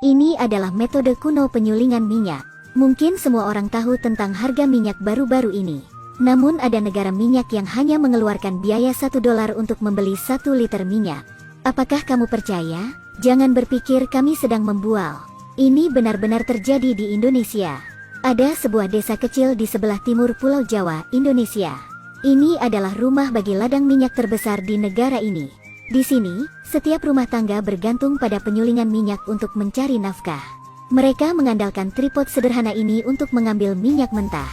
Ini adalah metode kuno penyulingan minyak. Mungkin semua orang tahu tentang harga minyak baru-baru ini. Namun ada negara minyak yang hanya mengeluarkan biaya $1 untuk membeli 1 liter minyak. Apakah kamu percaya? Jangan berpikir kami sedang membual. Ini benar-benar terjadi di Indonesia. Ada sebuah desa kecil di sebelah timur Pulau Jawa, Indonesia. Ini adalah rumah bagi ladang minyak terbesar di negara ini. Di sini, setiap rumah tangga bergantung pada penyulingan minyak untuk mencari nafkah. Mereka mengandalkan tripod sederhana ini untuk mengambil minyak mentah.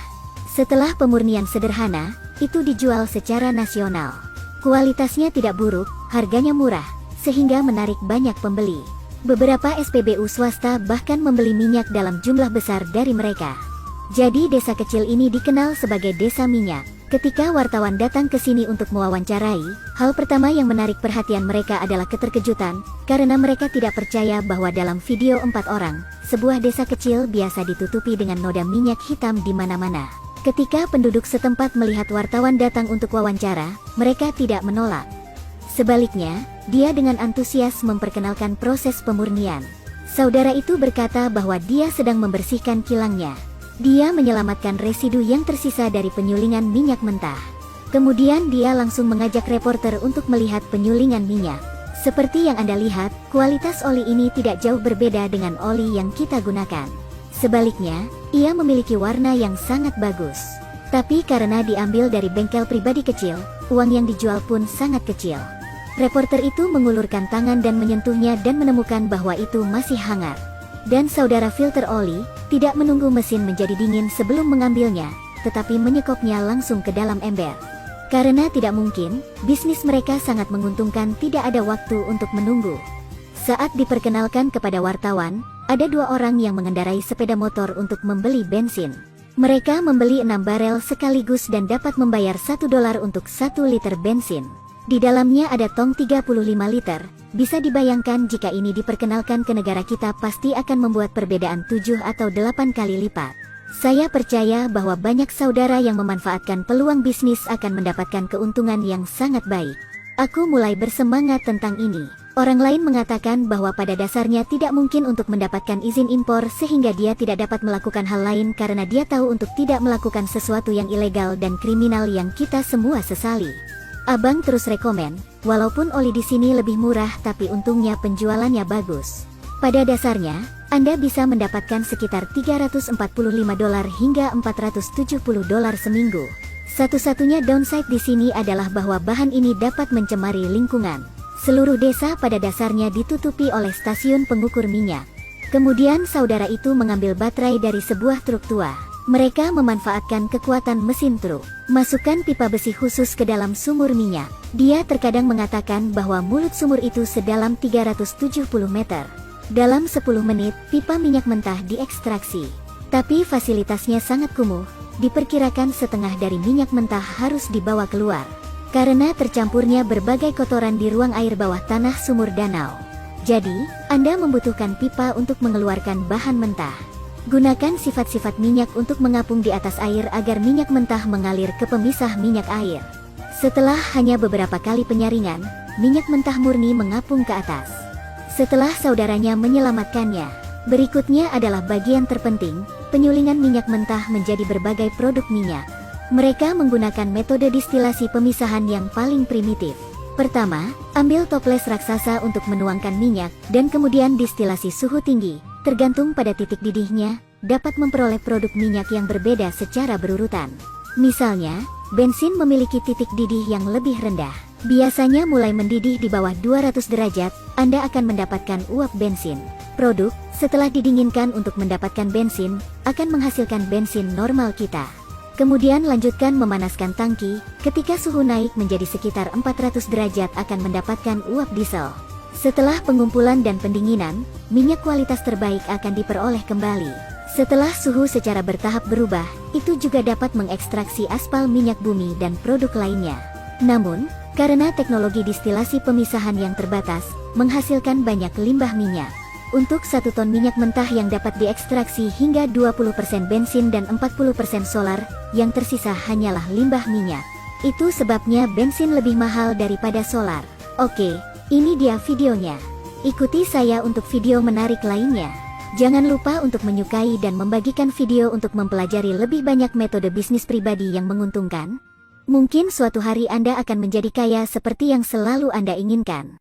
Setelah pemurnian sederhana, itu dijual secara nasional. Kualitasnya tidak buruk, harganya murah, sehingga menarik banyak pembeli. Beberapa SPBU swasta bahkan membeli minyak dalam jumlah besar dari mereka. Jadi desa kecil ini dikenal sebagai desa minyak. Ketika wartawan datang ke sini untuk mewawancarai, hal pertama yang menarik perhatian mereka adalah keterkejutan, karena mereka tidak percaya bahwa dalam video 4 orang, sebuah desa kecil biasa ditutupi dengan noda minyak hitam di mana-mana. Ketika penduduk setempat melihat wartawan datang untuk wawancara, mereka tidak menolak. Sebaliknya, dia dengan antusias memperkenalkan proses pemurnian. Saudara itu berkata bahwa dia sedang membersihkan kilangnya. Dia menyelamatkan residu yang tersisa dari penyulingan minyak mentah. Kemudian dia langsung mengajak reporter untuk melihat penyulingan minyak. Seperti yang Anda lihat, kualitas oli ini tidak jauh berbeda dengan oli yang kita gunakan. Sebaliknya, ia memiliki warna yang sangat bagus. Tapi karena diambil dari bengkel pribadi kecil, uang yang dijual pun sangat kecil. Reporter itu mengulurkan tangan dan menyentuhnya dan menemukan bahwa itu masih hangat. Dan saudara filter oli, tidak menunggu mesin menjadi dingin sebelum mengambilnya, tetapi menyekopnya langsung ke dalam ember. Karena tidak mungkin, bisnis mereka sangat menguntungkan, tidak ada waktu untuk menunggu. Saat diperkenalkan kepada wartawan, ada 2 orang yang mengendarai sepeda motor untuk membeli bensin. Mereka membeli 6 barel sekaligus dan dapat membayar $1 untuk 1 liter bensin. Di dalamnya ada tong 35 liter. Bisa dibayangkan jika ini diperkenalkan ke negara kita pasti akan membuat perbedaan 7 atau 8 kali lipat. Saya percaya bahwa banyak saudara yang memanfaatkan peluang bisnis akan mendapatkan keuntungan yang sangat baik. Aku mulai bersemangat tentang ini. Orang lain mengatakan bahwa pada dasarnya tidak mungkin untuk mendapatkan izin impor sehingga dia tidak dapat melakukan hal lain karena dia tahu untuk tidak melakukan sesuatu yang ilegal dan kriminal yang kita semua sesali. Abang terus rekomen, walaupun oli di sini lebih murah tapi untungnya penjualannya bagus. Pada dasarnya, Anda bisa mendapatkan sekitar $345 hingga $470 seminggu. Satu-satunya downside di sini adalah bahwa bahan ini dapat mencemari lingkungan. Seluruh desa pada dasarnya ditutupi oleh stasiun pengukur minyak. Kemudian saudara itu mengambil baterai dari sebuah truk tua. Mereka memanfaatkan kekuatan mesin truk. Masukkan pipa besi khusus ke dalam sumur minyak. Dia terkadang mengatakan bahwa mulut sumur itu sedalam 370 meter. Dalam 10 menit, pipa minyak mentah diekstraksi. Tapi fasilitasnya sangat kumuh. Diperkirakan setengah dari minyak mentah harus dibawa keluar. Karena tercampurnya berbagai kotoran di ruang air bawah tanah sumur danau. Jadi, Anda membutuhkan pipa untuk mengeluarkan bahan mentah. Gunakan sifat-sifat minyak untuk mengapung di atas air agar minyak mentah mengalir ke pemisah minyak air. Setelah hanya beberapa kali penyaringan, minyak mentah murni mengapung ke atas. Setelah saudaranya menyelamatkannya, berikutnya adalah bagian terpenting, penyulingan minyak mentah menjadi berbagai produk minyak. Mereka menggunakan metode distilasi pemisahan yang paling primitif. Pertama, ambil toples raksasa untuk menuangkan minyak, dan kemudian distilasi suhu tinggi. Tergantung pada titik didihnya, dapat memperoleh produk minyak yang berbeda secara berurutan. Misalnya, bensin memiliki titik didih yang lebih rendah. Biasanya mulai mendidih di bawah 200 derajat, Anda akan mendapatkan uap bensin. Produk, setelah didinginkan untuk mendapatkan bensin, akan menghasilkan bensin normal kita. Kemudian lanjutkan memanaskan tangki, ketika suhu naik menjadi sekitar 400 derajat akan mendapatkan uap diesel. Setelah pengumpulan dan pendinginan, minyak kualitas terbaik akan diperoleh kembali. Setelah suhu secara bertahap berubah, itu juga dapat mengekstraksi aspal minyak bumi dan produk lainnya. Namun, karena teknologi distilasi pemisahan yang terbatas, menghasilkan banyak limbah minyak. Untuk 1 ton minyak mentah yang dapat diekstraksi hingga 20% bensin dan 40% solar, yang tersisa hanyalah limbah minyak. Itu sebabnya bensin lebih mahal daripada solar. Oke, ini dia videonya. Ikuti saya untuk video menarik lainnya. Jangan lupa untuk menyukai dan membagikan video untuk mempelajari lebih banyak metode bisnis pribadi yang menguntungkan. Mungkin suatu hari Anda akan menjadi kaya seperti yang selalu Anda inginkan.